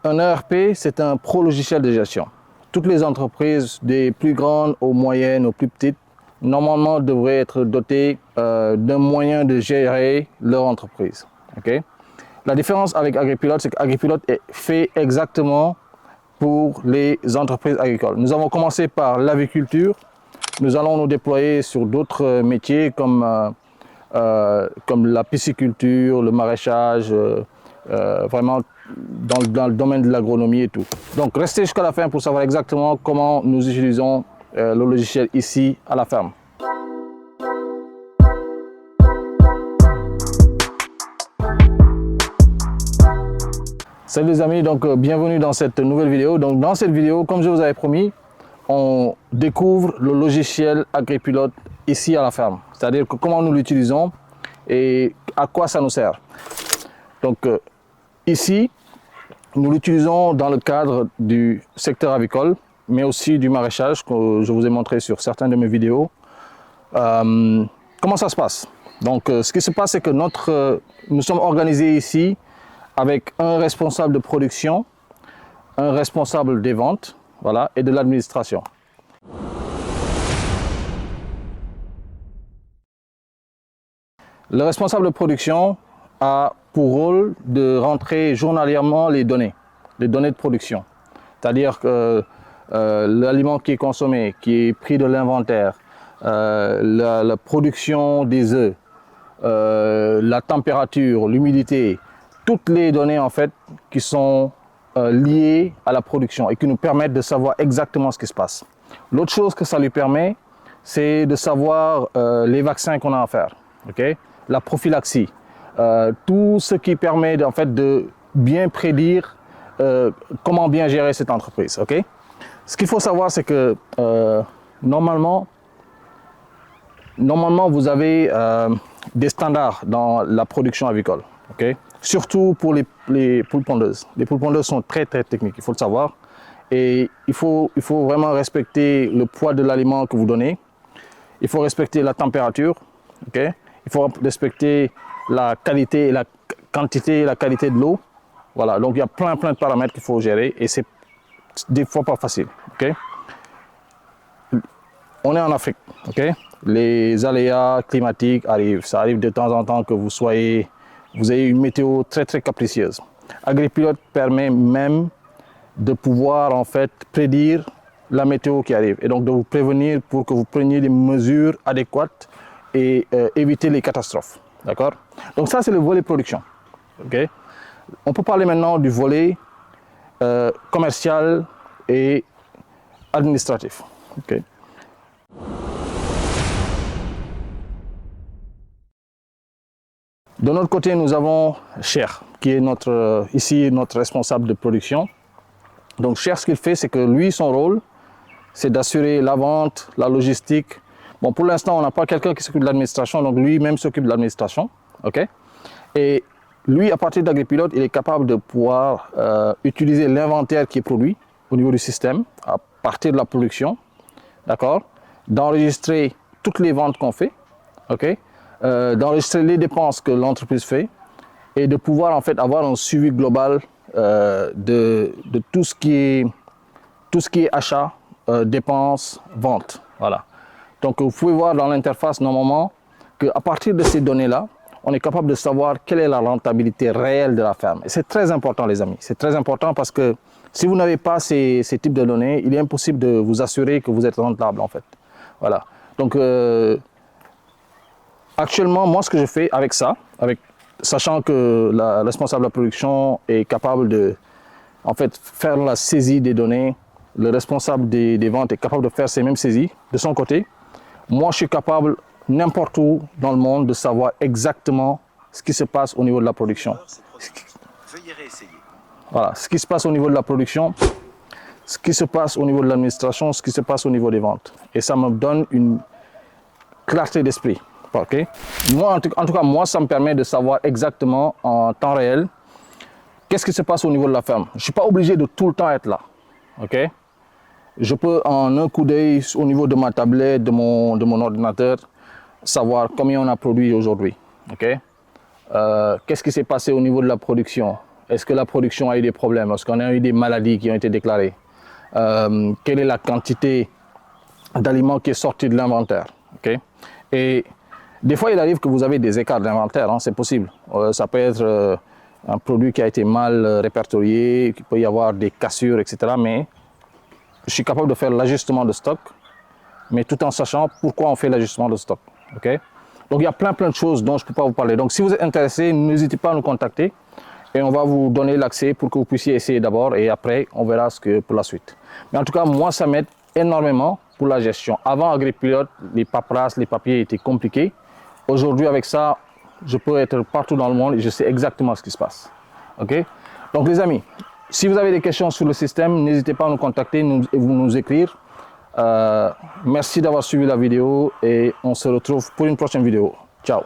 Un ERP, c'est un pro-logiciel de gestion. Toutes les entreprises, des plus grandes aux moyennes, aux plus petites, normalement devraient être dotées d'un moyen de gérer leur entreprise. Okay? La différence avec AgriPilote, c'est qu'AgriPilote est fait exactement pour les entreprises agricoles. Nous avons commencé par l'aviculture. Nous allons nous déployer sur d'autres métiers comme la pisciculture, le maraîchage, vraiment dans le domaine de l'agronomie et tout. Donc restez jusqu'à la fin pour savoir exactement comment nous utilisons le logiciel ici à la ferme. Salut les amis, donc bienvenue dans cette nouvelle vidéo. Donc dans cette vidéo, comme je vous avais promis, on découvre le logiciel AgriPilote ici à la ferme. C'est-à-dire comment nous l'utilisons et à quoi ça nous sert. Donc ici, nous l'utilisons dans le cadre du secteur avicole, mais aussi du maraîchage que je vous ai montré sur certaines de mes vidéos. Comment ça se passe? Donc ce qui se passe, c'est que nous sommes organisés ici avec un responsable de production, un responsable des ventes, voilà, et de l'administration. Le responsable de production a pour rôle de rentrer journalièrement les données de production. C'est-à-dire que l'aliment qui est consommé, qui est pris de l'inventaire, la production des œufs, la température, l'humidité, toutes les données en fait qui sont liées à la production et qui nous permettent de savoir exactement ce qui se passe. L'autre chose que ça lui permet, c'est de savoir les vaccins qu'on a à faire, okay? La prophylaxie, tout ce qui permet en fait de bien prédire comment bien gérer cette entreprise. Okay? Ce qu'il faut savoir, c'est que normalement, vous avez des standards dans la production avicole. Okay? Surtout pour les poules pondeuses. Les poules pondeuses sont très techniques, il faut le savoir. Et il faut vraiment respecter le poids de l'aliment que vous donnez. Il faut respecter la température. Okay? Il faut respecter la qualité, la quantité et la qualité de l'eau. Voilà, donc il y a plein de paramètres qu'il faut gérer et c'est des fois pas facile. Okay? On est en Afrique. Okay? Les aléas climatiques arrivent. Ça arrive de temps en temps que vous ayez une météo très capricieuse. AgriPilote permet même de pouvoir en fait prédire la météo qui arrive et donc de vous prévenir pour que vous preniez les mesures adéquates et éviter les catastrophes. D'accord? Donc ça, c'est le volet production. Okay? On peut parler maintenant du volet commercial et administratif. Okay? De notre côté, nous avons Cher, qui est ici notre responsable de production. Donc Cher, ce qu'il fait, c'est que lui, son rôle, c'est d'assurer la vente, la logistique. Bon, pour l'instant, on n'a pas quelqu'un qui s'occupe de l'administration, donc lui-même s'occupe de l'administration. Okay? Et lui, à partir d'AgriPilote, il est capable de pouvoir utiliser l'inventaire qui est produit au niveau du système, à partir de la production, d'accord? D'enregistrer toutes les ventes qu'on fait, okay? D'enregistrer les dépenses que l'entreprise fait et de pouvoir en fait avoir un suivi global de tout ce qui est achat, dépenses, vente. Voilà. Donc vous pouvez voir dans l'interface normalement qu'à partir de ces données-là, on est capable de savoir quelle est la rentabilité réelle de la ferme. Et c'est très important les amis, c'est très important parce que si vous n'avez pas ces types de données, il est impossible de vous assurer que vous êtes rentable en fait. Voilà. Donc actuellement, moi ce que je fais avec ça, sachant que la responsable de la production est capable de en fait faire la saisie des données, le responsable des ventes est capable de faire ces mêmes saisies de son côté. Moi, je suis capable, n'importe où dans le monde, de savoir exactement ce qui se passe au niveau de la production. Veuillez réessayer. Voilà, ce qui se passe au niveau de la production, ce qui se passe au niveau de l'administration, ce qui se passe au niveau des ventes. Et ça me donne une clarté d'esprit. Okay? Moi, en tout cas, moi, ça me permet de savoir exactement en temps réel qu'est-ce qui se passe au niveau de la ferme. Je ne suis pas obligé de tout le temps être là. Okay? Je peux en un coup d'œil au niveau de ma tablette, de mon ordinateur, savoir combien on a produit aujourd'hui. Okay? Qu'est-ce qui s'est passé au niveau de la production? Est-ce que la production a eu des problèmes? Est-ce qu'on a eu des maladies qui ont été déclarées? Quelle est la quantité d'aliments qui est sortie de l'inventaire? Okay? Et des fois, il arrive que vous avez des écarts d'inventaire, hein, c'est possible. Ça peut être un produit qui a été mal répertorié, il peut y avoir des cassures, etc. Mais je suis capable de faire l'ajustement de stock, mais tout en sachant pourquoi on fait l'ajustement de stock. Okay? Donc, il y a plein de choses dont je ne peux pas vous parler. Donc, si vous êtes intéressé, n'hésitez pas à nous contacter et on va vous donner l'accès pour que vous puissiez essayer d'abord et après, on verra ce que pour la suite. Mais en tout cas, moi, ça m'aide énormément pour la gestion. Avant AgriPilote, les paperasses, les papiers étaient compliqués. Aujourd'hui, avec ça, je peux être partout dans le monde et je sais exactement ce qui se passe. Okay? Donc, les amis, si vous avez des questions sur le système, n'hésitez pas à nous contacter et vous nous écrire. Merci d'avoir suivi la vidéo et on se retrouve pour une prochaine vidéo. Ciao!